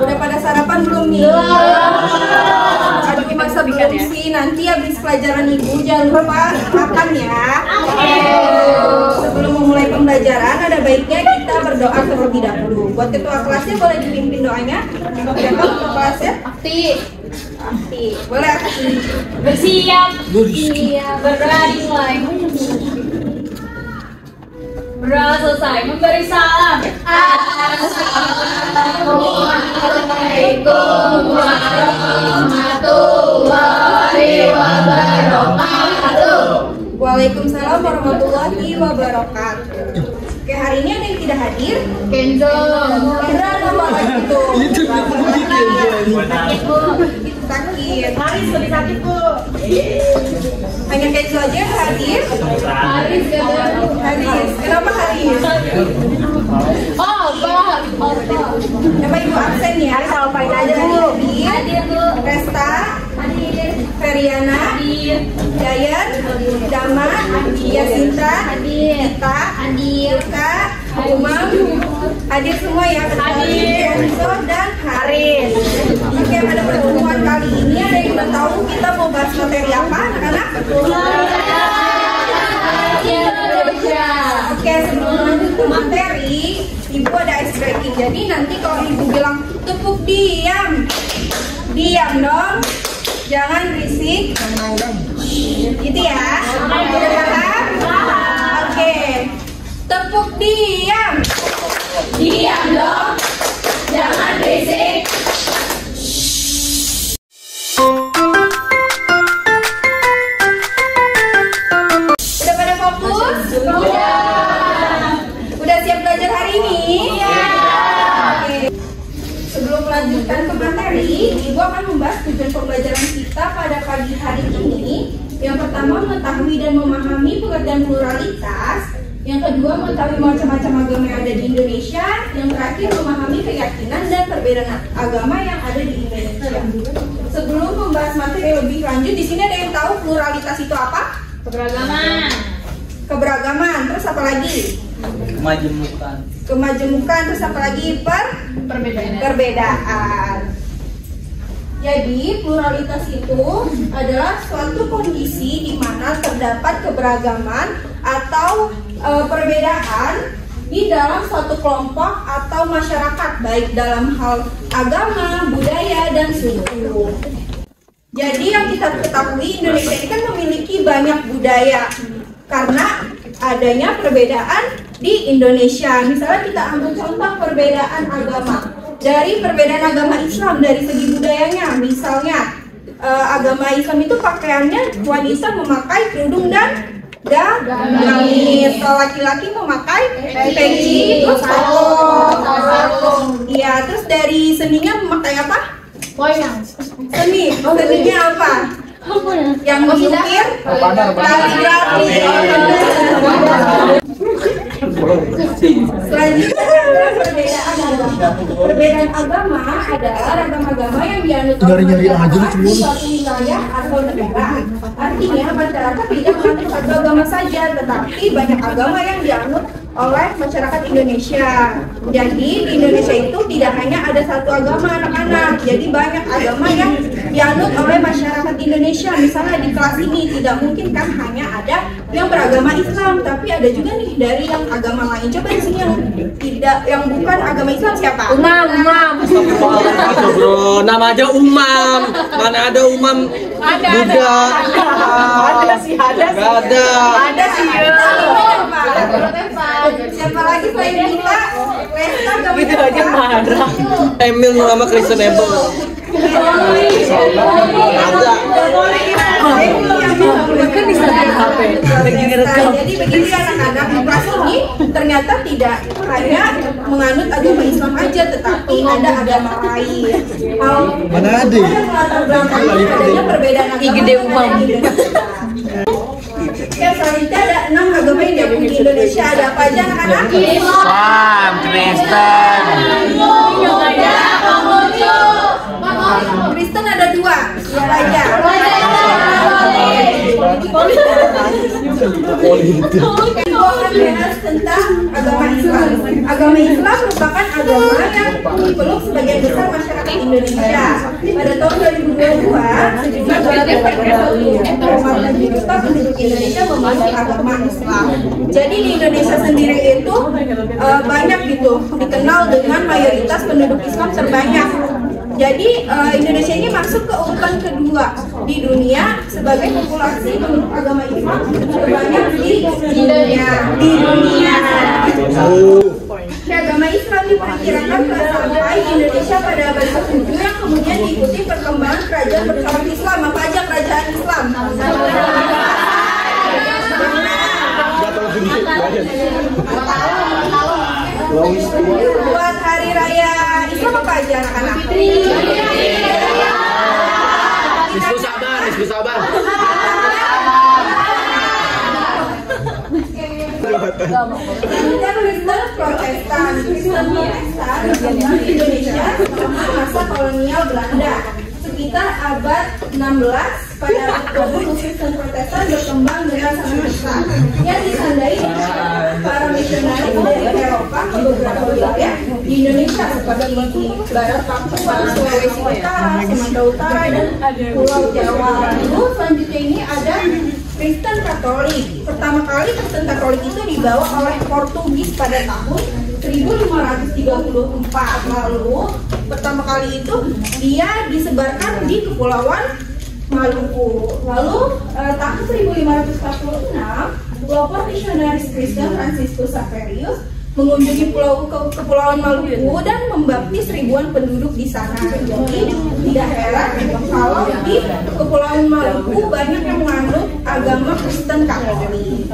Udah pada sarapan belum nih? Aduh, masa belum sih? Nanti habis pelajaran ibu jangan lupa makan ya. Sebelum memulai pembelajaran, ada baiknya kita berdoa terlebih dahulu. Buat ketua kelasnya boleh dipimpin doanya. Siapa ketua kelasnya? Akti. Boleh Akti. Bersiap. Berdoa dimulai. Berdoa selesai. Memberi salam. Assalamualaikum warahmatullahi wabarakatuh. Waalaikumsalam warahmatullahi wabarakatuh. Oke, hari ini ada yang tidak hadir? Kenzo. Kendra nama lagi tuh. Itu Sakit. Haris lebih sakit, Bu. Hanya Kenzo aja yang hadir? Haris Haris. Kenapa Haris? Oh, Pak. Nama ibu absen ya? Kalau Pak aja dulu. Hadir, Bu. Resta, Hadir. Feriana, Hadir. Jayan, Dama, Yasinta, Hadir. Ita, Hadir. Yuka, Umam, hadir semua ya. Hadir. Kenzo dan Haris. Oke, pada pertemuan kali ini ada yang udah tahu kita mau bahas materi apa, anak-anak? Oke, sebelum lanjut ke materi, ibu ada ice breaking. Jadi nanti kalau ibu bilang tepuk diam, diam dong, jangan berisik. Gitu ya. Udah paham? Oke, tepuk diam, diam dong, jangan berisik. Udah pada fokus? Udah siap belajar hari ini? Oke. Sebelum melanjutkan ke materi, Ibu akan membahas tujuan pembelajaran kita pada pagi hari ini. Yang pertama, mengetahui dan memahami pengertian pluralitas. Yang kedua, mengetahui macam-macam agama yang ada di Indonesia. Yang terakhir, memahami keyakinan dan perbedaan agama yang ada di Indonesia. Sebelum membahas materi lebih lanjut, di sini ada yang tahu pluralitas itu apa? Keberagaman. Keberagaman. Terus apa lagi? Kemajemukan. Kemajemukan. Terus apa lagi? Perbedaan. Jadi pluralitas itu adalah suatu kondisi di mana terdapat keberagaman atau perbedaan di dalam suatu kelompok atau masyarakat, baik dalam hal agama, budaya, dan suku. Jadi yang kita ketahui, Indonesia ini kan memiliki banyak budaya karena adanya perbedaan di Indonesia. Misalnya kita ambil contoh perbedaan agama. Dari perbedaan agama Islam dari segi budayanya, misalnya agama Islam itu pakaiannya wanita memakai kerudung dan gamis, kalau laki-laki memakai peci, terus sarung. Iya, terus dari seninya memakai apa? Wayang. Seninya apa? Yang mengukir kaligrafi. Selanjutnya perbedaan agama adalah ragam agama yang dianut oleh masyarakat di suatu wilayah atau negara. Artinya masyarakat tidak menganut satu agama saja, tetapi banyak agama yang dianut oleh masyarakat Indonesia. Jadi di Indonesia itu tidak hanya ada satu agama anak-anak, jadi banyak agama yang dianut oleh masyarakat Indonesia. Misalnya di kelas ini tidak mungkin kan hanya ada yang beragama Islam, tapi ada juga nih dari yang agama lain. Coba di sini yang bukan agama Islam siapa? Umam. Bro, nama aja Umam. Mana ada Umam Buddha? Ada sih. Ada sih. Siapa lagi selain kita? Lesta gak Gitu aja marah. Emil nama Kristen Ebel. Ada. Kan bisa di HP. Jadi begini anak-anak, di kelas ini ternyata tidak hanya menganut agama Islam aja, tetapi ada agama lain. Mana ada? Adanya perbedaan agama. Gede Umam. Ya, selanjutnya ada 6 agama yang diakui di Indonesia. Ada apa aja anak-anak? Islam, Kristen. Kristen ada 2. Apa aja? Itu akan bahas tentang agama Islam. Agama Islam merupakan agama yang dipeluk sebagian besar masyarakat Indonesia. Pada tahun 2022, sejumlah 1,7 juta penduduk Indonesia memeluk agama Islam. Jadi di Indonesia sendiri itu banyak gitu dikenal dengan mayoritas penduduk Islam terbanyak. Jadi Indonesia ini masuk ke urutan kedua di dunia sebagai populasi penduduk agama Islam terbanyak di dunia. Agama Islam diperkirakan telah sampai di Indonesia pada abad ke-7 yang kemudian diikuti perkembangan kerajaan bercorak Islam. Apa aja kerajaan Islam? Buat hari raya Islam apa aja anak-anak? Isku sabar. Kristen Protestan berkembang di Indonesia selama masa kolonial Belanda. Sekitar abad 16 pada waktu Kristen Protestan berkembang dengan sangat besar yang ditandai dengan para misionaris dari Eropa ke beberapa wilayah di Indonesia seperti di Barat Papua, Sulawesi Utara, Sumatera Utara, dan Pulau Jawa. Lalu selanjutnya ini ada Kristen Katolik. Pertama kali Kristen Katolik itu dibawa oleh Portugis pada tahun 1534. Lalu pertama kali itu dia disebarkan di Kepulauan Maluku. Lalu tahun 1546 kelompok misionaris Kristen Franciscus Xaverius mengunjungi Kepulauan Maluku dan membaptis ribuan penduduk di sana. Jadi tidak heran kalau di Kepulauan Maluku banyak yang menganut agama Kristen Katolik.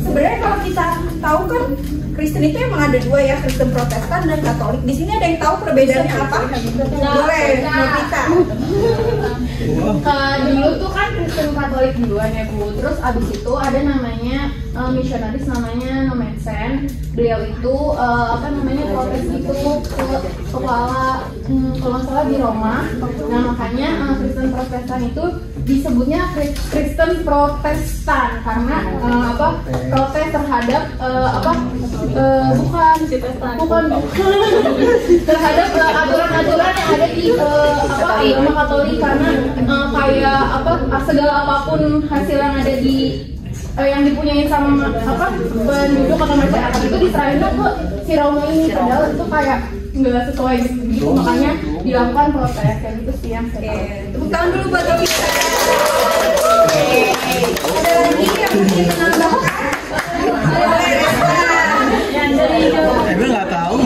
Sebenarnya kalau kita tahu kan Kristen itu emang ada dua ya, Kristen Protestan dan Katolik. Di sini ada yang tahu perbedaannya apa? Boleh, Novita. Dulu tuh kan Kristen Katolik duluan ya Bu. Terus abis itu ada namanya misionaris namanya Nomensen. Beliau itu protes itu ke kepala kalau nggak salah di Roma. Nah makanya Kristen Protestan itu disebutnya Kristen Protestan karena protes terhadap terhadap aturan-aturan yang ada di agama Katolik karena kayak segala apapun hasil yang ada di yang dipunyai sama penduduk atau masyarakat itu diserahin ke si Roma ini, padahal itu kayak nggak sesuai gitu, makanya dilakukan protes kayak gitu sih yang saya tahu. Tepuk tangan dulu buat Novita. Ada lagi yang mungkin menambahkan? Gue nggak tahu.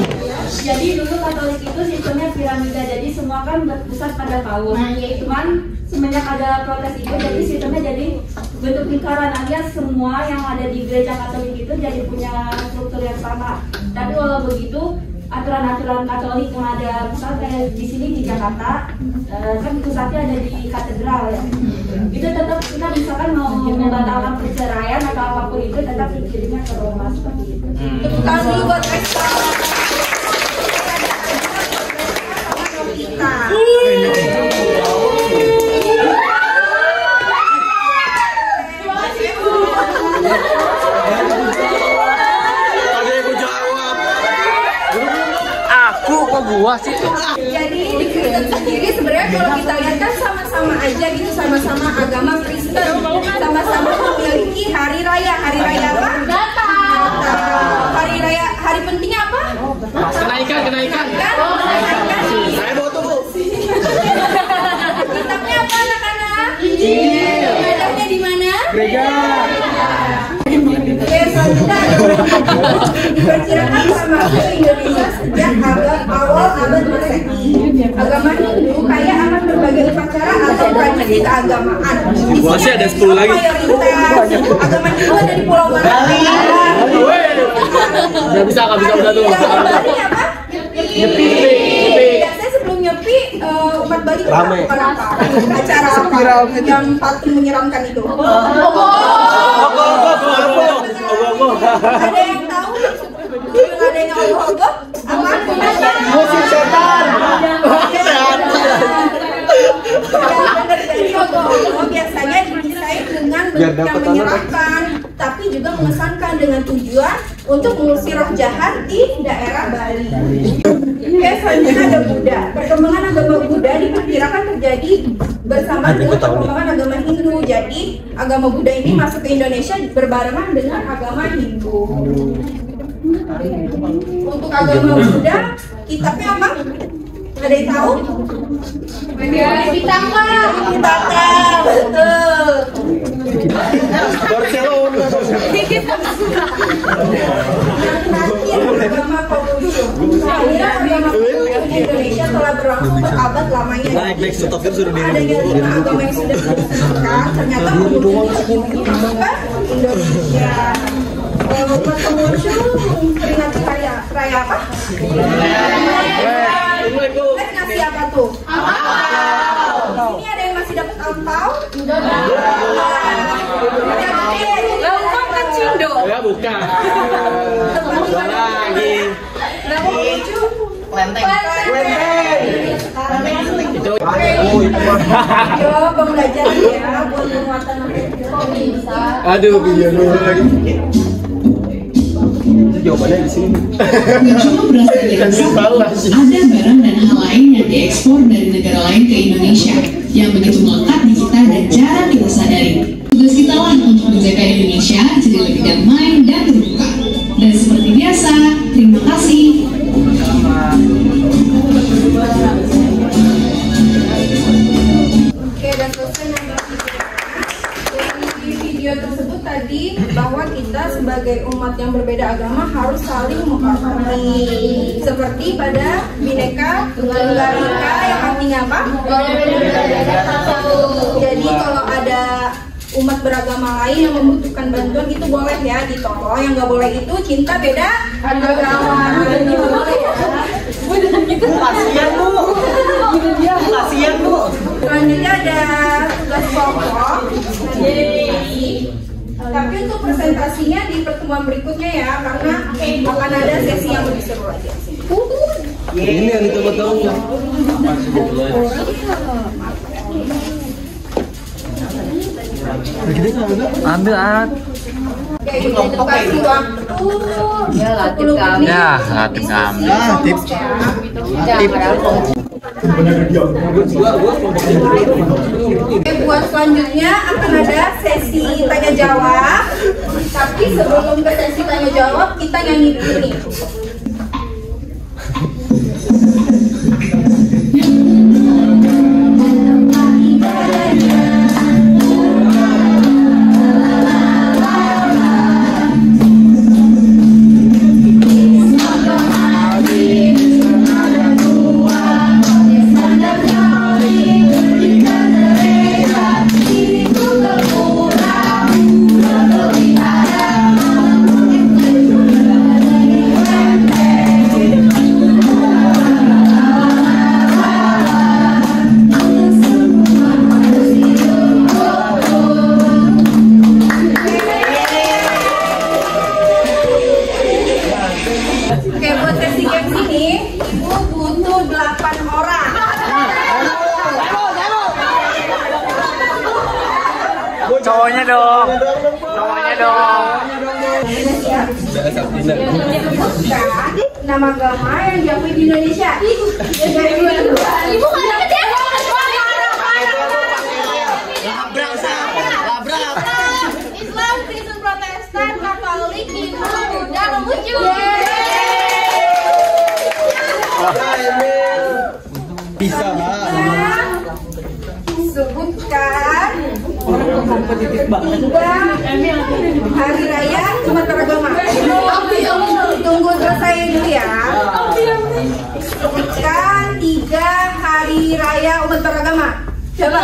Jadi dulu Katolik itu sistemnya piramida, jadi semua kan berpusat pada paus. Cuman semenjak ada protes itu, jadi sistemnya jadi bentuk lingkaran, alias semua yang ada di gereja Katolik itu jadi punya struktur yang sama. Tapi walau begitu, aturan-aturan Katolik yang ada, misalnya kayak di sini di Jakarta, kan pusatnya ada di katedral ya. Itu tetap kita misalkan mau membatalkan perceraian atau apapun itu tetap dikirimnya ke Roma seperti itu. Tepuk tangan dulu buat Esta. Gua sih. Jadi di Kristen sendiri sebenarnya kalau kita lihat kan sama-sama aja gitu, sama-sama agama Kristen, sama-sama memiliki hari raya. Hari raya apa? Natal. Hari raya, hari pentingnya apa? Kenaikan. Saya bawa tuh, Bu. Kitabnya apa anak-anak? Injil. Ibadahnya di mana? Gereja. Diperkirakan sama ke Indonesia sejak awal abad Masehi. Agama Hindu kaya akan berbagai upacara atau tradisi keagamaan. Masih ada 10 lagi. Mayoritas agama Hindu ada di Pulau mana? Nggak bisa udah tuh. Bali apa? Nyepi. Biasanya sebelum nyepi umat Bali Rame. apa? Acara apa? Yang paling menyeramkan itu. Ada yang tahu? Ada yang ogoh-ogoh? Apa? Musik setan. Jadi ogoh-ogoh biasanya yang menyerahkan, tapi juga mengesankan dengan tujuan untuk mengusir roh jahat di daerah Bali. Oke, selanjutnya ada Buddha. Perkembangan agama Buddha diperkirakan terjadi bersama dengan perkembangan agama Hindu. Jadi, agama Buddha ini masuk ke Indonesia berbarengan dengan agama Hindu. Untuk agama Buddha, kitabnya apa? Ada yang tahu? Pitaka, betul. Barcelona. Yang terakhir, agama Konghucu. Agama Konghucu di Indonesia telah berlangsung berabad lamanya. Adanya 5 agama yang sudah diresmikan, ternyata Konghucu ini masuk ke Indonesia. Umat Konghucu memperingati raya apa? Ngasih apa tuh? Di sini ada yang masih dapat angpau? Langsung ke Cindo. Ya bukan. Lagi. Lenteng. Itu. Yo, pembelajaran ya buat penguatan bisa. Aduh, video dulu lagi. Jawabannya di sini. Cuma berasal dari ada barang dan hal lain yang diekspor dari negara lain ke Indonesia yang begitu melekat di kita dan jarang kita sadari. Tugas kita lah untuk menjaga Indonesia jadi lebih damai dan terbuka. Dan seperti biasa, terima kasih. Oke, dan selesai di video tersebut tadi bahwa kita sebagai umat yang berbeda agama harus saling menghormati. Seperti pada Bhinneka Tunggal Ika yang artinya apa? Jadi kalau ada umat beragama lain yang membutuhkan bantuan itu boleh ya ditolong. Yang nggak boleh itu cinta beda agama. Jadi boleh ya. Kasian bu. Selanjutnya ada tugas kelompok. Tapi untuk presentasinya di pertemuan berikutnya ya, karena akan ada sesi yang lebih seru lagi. Ini yang ditebak-tebak. Ambil alat. Oke, kita kasih waktu. Ya, latih kami. Ya, latih kami. Tips. Oke, buat selanjutnya akan ada sesi tanya jawab. Tapi sebelum ke sesi tanya jawab, kita nyanyi dulu nih. Oke, buat sesi games ini, Ibu butuh 8 orang. Cowoknya dong. Cowoknya dong. Nama agama yang diakui di Indonesia. Ibu Islam, Kristen, Protestan, Katolik, Hindu, Buddha, Konghucu. Bisa lah. Sebutkan 3 hari raya umat beragama. Tunggu selesai dulu ya. Sebutkan 3 hari raya umat beragama. Coba.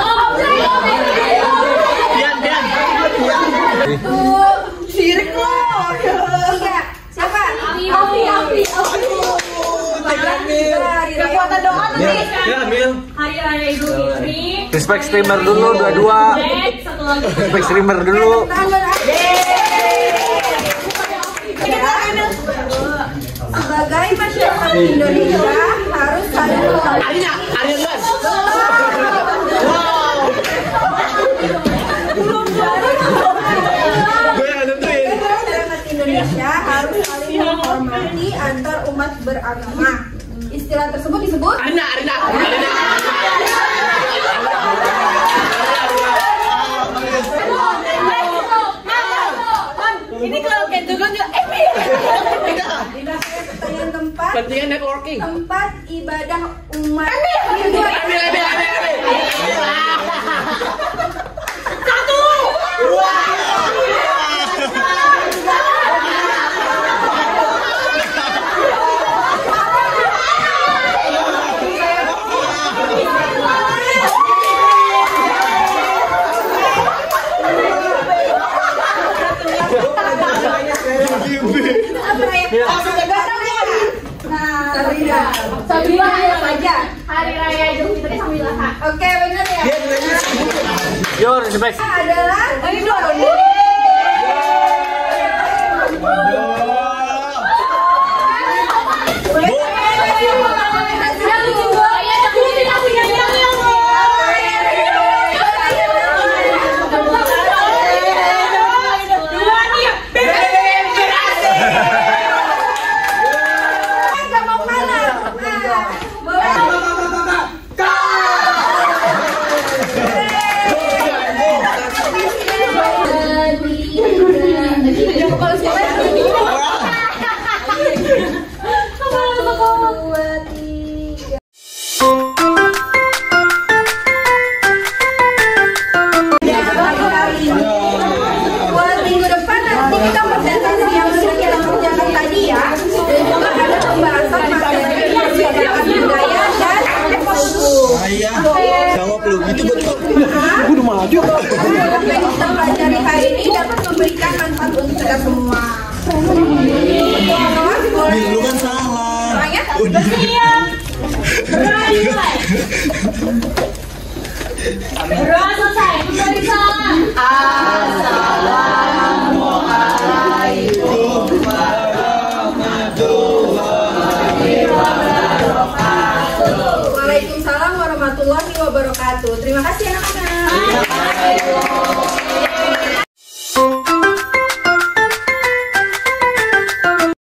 Tuh, sirik loh. 3. Siapa? Api. Kekuatan doa tadi. Ya, ambil. Hari Raya Idul Fitri. Respect streamer dulu, dua-dua. Satu lagi. Respect streamer dulu. Sebagai masyarakat Indonesia harus saling menghargai. Belum menghormati antar umat beragama. Istilah tersebut disebut Ini kalau kayak juga pertanyaan keempat. Pentingnya networking. Tempat ibadah umat. Sabrina ya saja. Hari Raya Idul Fitri sambil Adha. Oke, benar ya. Your best. Adalah apa yang kita pelajari hari ini dapat memberikan manfaat untuk kita semua. Lu kan salah. Selesai, kembali salam. Assalamualaikum warahmatullahi wabarakatuh. Waalaikumsalam warahmatullahi wabarakatuh. Terima kasih anak-anak.